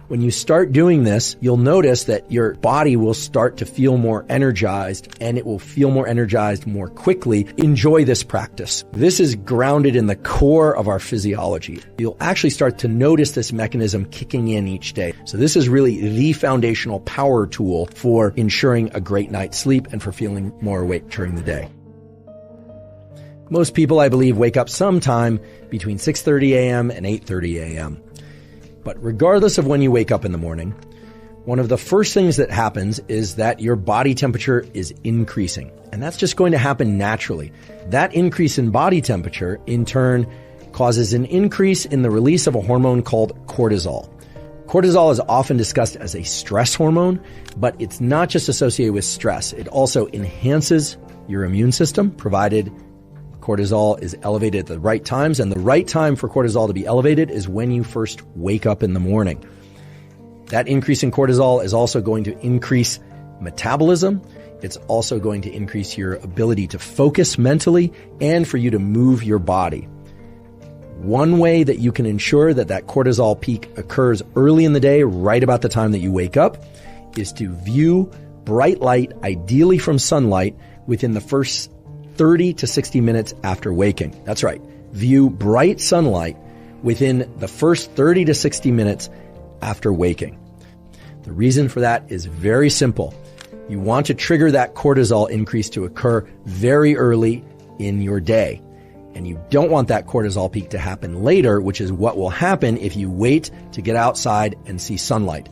When you start doing this, you'll notice that your body will start to feel more energized, and it will feel more energized more quickly. Enjoy this practice. This is grounded in the core of our physiology. You'll actually start to notice this mechanism kicking in each day. So this is really the foundational power tool for ensuring a great night's sleep and for feeling more awake during the day. Most people, I believe, wake up sometime between 6:30 a.m. and 8:30 a.m. But regardless of when you wake up in the morning, one of the first things that happens is that your body temperature is increasing. And that's just going to happen naturally. That increase in body temperature, in turn, causes an increase in the release of a hormone called cortisol. Cortisol is often discussed as a stress hormone, but it's not just associated with stress. It also enhances your immune system, provided cortisol is elevated at the right times, and the right time for cortisol to be elevated is when you first wake up in the morning. That increase in cortisol is also going to increase metabolism. It's also going to increase your ability to focus mentally and for you to move your body. One way that you can ensure that that cortisol peak occurs early in the day, right about the time that you wake up, is to view bright light, ideally from sunlight, within the first 30 to 60 minutes after waking. That's right. View bright sunlight within the first 30 to 60 minutes after waking. The reason for that is very simple. You want to trigger that cortisol increase to occur very early in your day. And you don't want that cortisol peak to happen later, which is what will happen if you wait to get outside and see sunlight.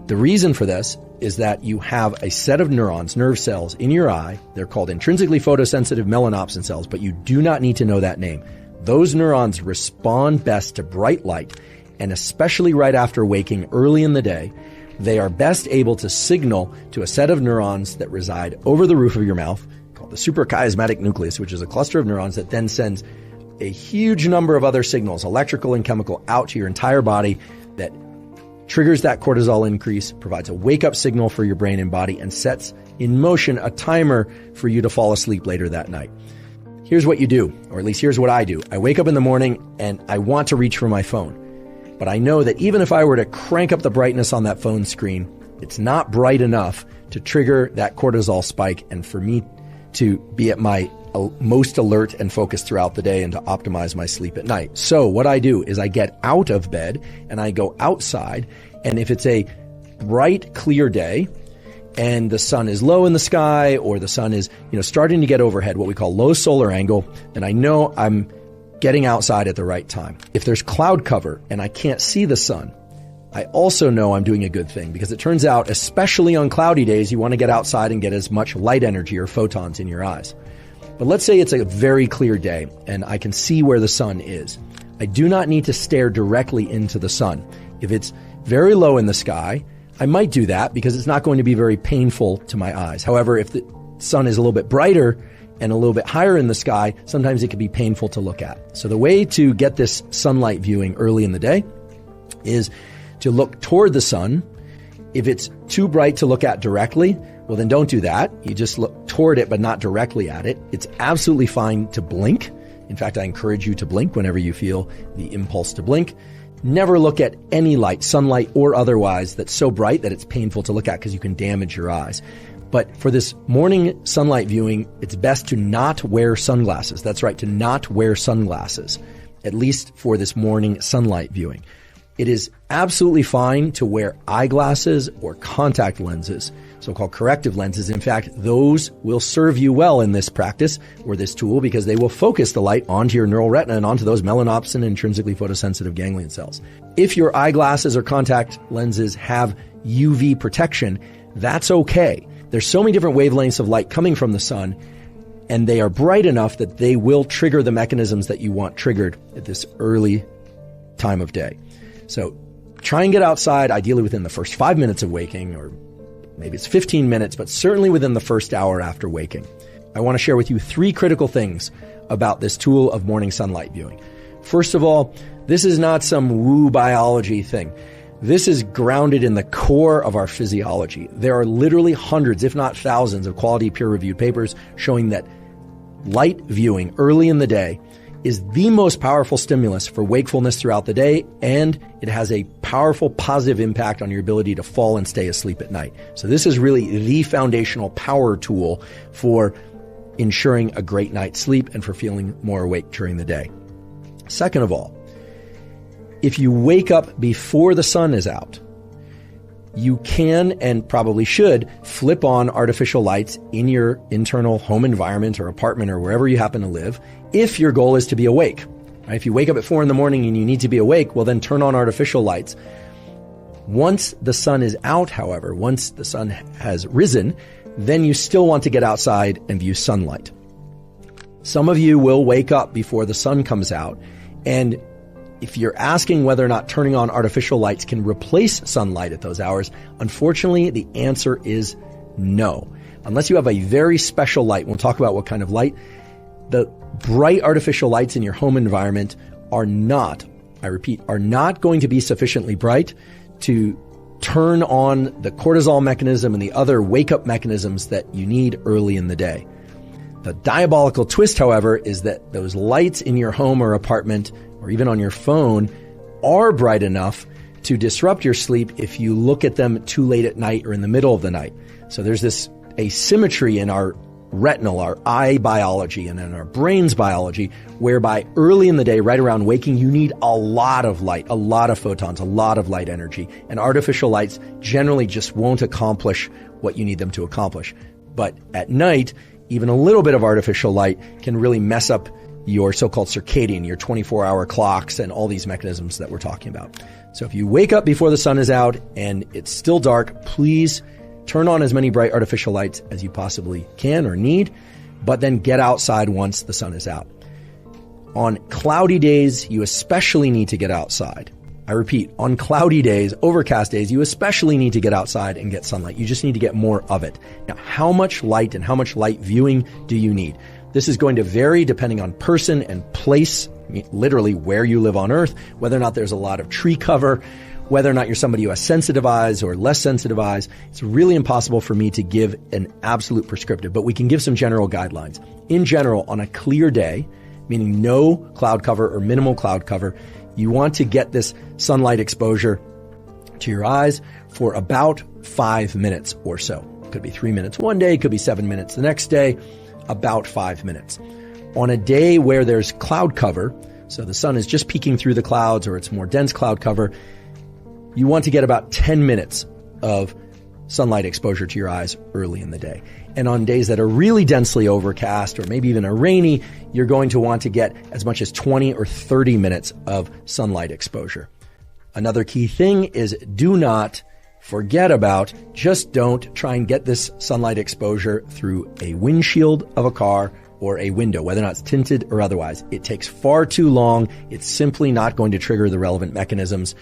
The reason for this is that you have a set of neurons, nerve cells in your eye. They're called intrinsically photosensitive melanopsin cells, but you do not need to know that name. Those neurons respond best to bright light, and especially right after waking early in the day, they are best able to signal to a set of neurons that reside over the roof of your mouth, called the suprachiasmatic nucleus, which is a cluster of neurons that then sends a huge number of other signals, electrical and chemical, out to your entire body that triggers that cortisol increase, provides a wake-up signal for your brain and body, and sets in motion a timer for you to fall asleep later that night. Here's what you do, or at least here's what I do. I wake up in the morning and I want to reach for my phone. But I know that even if I were to crank up the brightness on that phone screen, it's not bright enough to trigger that cortisol spike and for me to be at my most alert and focused throughout the day and to optimize my sleep at night. So what I do is I get out of bed and I go outside, and if it's a bright, clear day and the sun is low in the sky, or the sun is, starting to get overhead, what we call low solar angle, then I know I'm getting outside at the right time. If there's cloud cover and I can't see the sun, I also know I'm doing a good thing, because it turns out, especially on cloudy days, you want to get outside and get as much light energy or photons in your eyes. But let's say it's a very clear day and I can see where the sun is. I do not need to stare directly into the sun. If it's very low in the sky, I might do that because it's not going to be very painful to my eyes. However, if the sun is a little bit brighter and a little bit higher in the sky, sometimes it can be painful to look at. So the way to get this sunlight viewing early in the day is to look toward the sun. If it's too bright to look at directly, well, then don't do that. You just look toward it, but not directly at it. It's absolutely fine to blink. In fact, I encourage you to blink whenever you feel the impulse to blink. Never look at any light, sunlight or otherwise, that's so bright that it's painful to look at because you can damage your eyes. But for this morning sunlight viewing, it's best to not wear sunglasses. That's right, to not wear sunglasses, at least for this morning sunlight viewing. It is absolutely fine to wear eyeglasses or contact lenses, so-called corrective lenses. In fact, those will serve you well in this practice or this tool, because they will focus the light onto your neural retina and onto those melanopsin and intrinsically photosensitive ganglion cells. If your eyeglasses or contact lenses have UV protection, that's okay. There's so many different wavelengths of light coming from the sun, and they are bright enough that they will trigger the mechanisms that you want triggered at this early time of day. So try and get outside, ideally within the first 5 minutes of waking, or maybe it's 15 minutes, but certainly within the first hour after waking. I want to share with you 3 critical things about this tool of morning sunlight viewing. First of all, this is not some woo biology thing. This is grounded in the core of our physiology. There are literally hundreds, if not thousands, of quality peer-reviewed papers showing that light viewing early in the day is the most powerful stimulus for wakefulness throughout the day, and it has a powerful positive impact on your ability to fall and stay asleep at night. So this is really the foundational power tool for ensuring a great night's sleep and for feeling more awake during the day. Second of all, if you wake up before the sun is out, you can and probably should flip on artificial lights in your internal home environment or apartment or wherever you happen to live if your goal is to be awake. Right? If you wake up at 4 a.m. and you need to be awake, well then turn on artificial lights. Once the sun is out, however, once the sun has risen, then you still want to get outside and view sunlight. Some of you will wake up before the sun comes out, and if you're asking whether or not turning on artificial lights can replace sunlight at those hours, unfortunately, the answer is no. Unless you have a very special light, we'll talk about what kind of light, the bright artificial lights in your home environment are not, I repeat, are not going to be sufficiently bright to turn on the cortisol mechanism and the other wake-up mechanisms that you need early in the day. The diabolical twist, however, is that those lights in your home or apartment or even on your phone are bright enough to disrupt your sleep if you look at them too late at night or in the middle of the night. So there's this asymmetry in our retinal, our eye biology, and in our brain's biology, whereby early in the day, right around waking, you need a lot of light, a lot of photons, a lot of light energy. And artificial lights generally just won't accomplish what you need them to accomplish. But at night, even a little bit of artificial light can really mess up your so-called circadian, your 24-hour clocks, and all these mechanisms that we're talking about. So if you wake up before the sun is out and it's still dark, please turn on as many bright artificial lights as you possibly can or need, but then get outside once the sun is out. On cloudy days, you especially need to get outside. I repeat, on cloudy days, overcast days, you especially need to get outside and get sunlight. You just need to get more of it. Now, how much light and how much light viewing do you need? This is going to vary depending on person and place, literally where you live on Earth, whether or not there's a lot of tree cover, whether or not you're somebody who has sensitive eyes or less sensitive eyes. It's really impossible for me to give an absolute prescriptive, but we can give some general guidelines. In general, on a clear day, meaning no cloud cover or minimal cloud cover, you want to get this sunlight exposure to your eyes for about 5 minutes or so. It could be 3 minutes one day, it could be 7 minutes the next day, about 5 minutes. On a day where there's cloud cover, so the sun is just peeking through the clouds or it's more dense cloud cover, you want to get about 10 minutes of sunlight exposure to your eyes early in the day. And on days that are really densely overcast or maybe even are rainy, you're going to want to get as much as 20 or 30 minutes of sunlight exposure. Another key thing is do not forget about, just don't try and get this sunlight exposure through a windshield of a car or a window, whether or not it's tinted or otherwise. It takes far too long. It's simply not going to trigger the relevant mechanisms.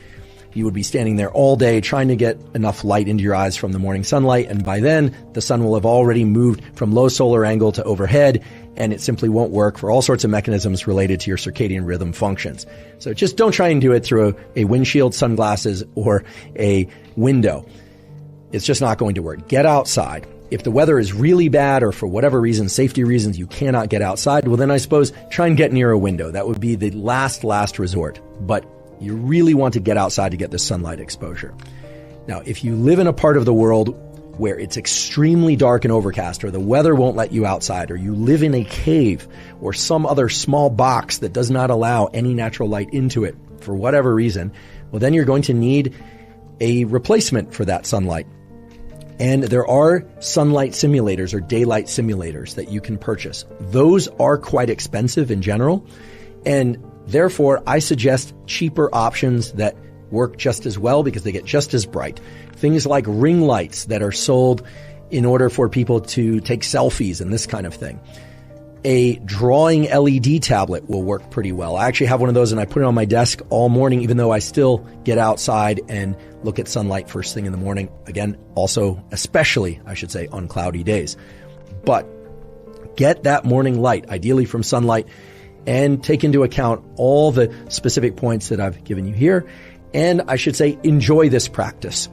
You would be standing there all day trying to get enough light into your eyes from the morning sunlight, and by then, the sun will have already moved from low solar angle to overhead, and it simply won't work for all sorts of mechanisms related to your circadian rhythm functions. So just don't try and do it through a windshield, sunglasses, or a window. It's just not going to work. Get outside. If the weather is really bad or for whatever reason, safety reasons, you cannot get outside, well then I suppose try and get near a window. That would be the last resort. But you really want to get outside to get the sunlight exposure. Now, if you live in a part of the world where it's extremely dark and overcast, or the weather won't let you outside, or you live in a cave or some other small box that does not allow any natural light into it for whatever reason, well, then you're going to need a replacement for that sunlight. And there are sunlight simulators or daylight simulators that you can purchase. Those are quite expensive in general, and therefore, I suggest cheaper options that work just as well because they get just as bright. Things like ring lights that are sold in order for people to take selfies and this kind of thing. A drawing LED tablet will work pretty well. I actually have one of those and I put it on my desk all morning, even though I still get outside and look at sunlight first thing in the morning. Again, also, especially, I should say, on cloudy days. But get that morning light, ideally from sunlight, and take into account all the specific points that I've given you here. And I should say, enjoy this practice.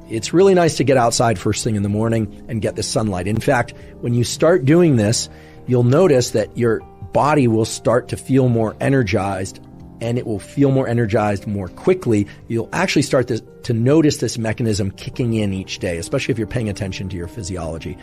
It's really nice to get outside first thing in the morning and get the sunlight. In fact, when you start doing this, you'll notice that your body will start to feel more energized, and it will feel more energized more quickly. You'll actually start to notice this mechanism kicking in each day, especially if you're paying attention to your physiology.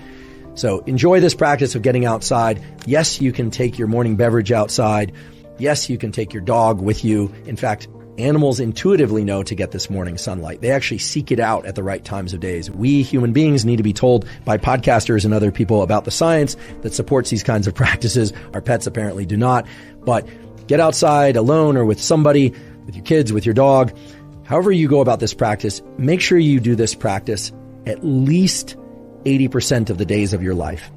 So enjoy this practice of getting outside. Yes, you can take your morning beverage outside. Yes, you can take your dog with you. In fact, animals intuitively know to get this morning sunlight. They actually seek it out at the right times of days. We human beings need to be told by podcasters and other people about the science that supports these kinds of practices. Our pets apparently do not. But get outside alone or with somebody, with your kids, with your dog. However you go about this practice, make sure you do this practice at least 80% of the days of your life.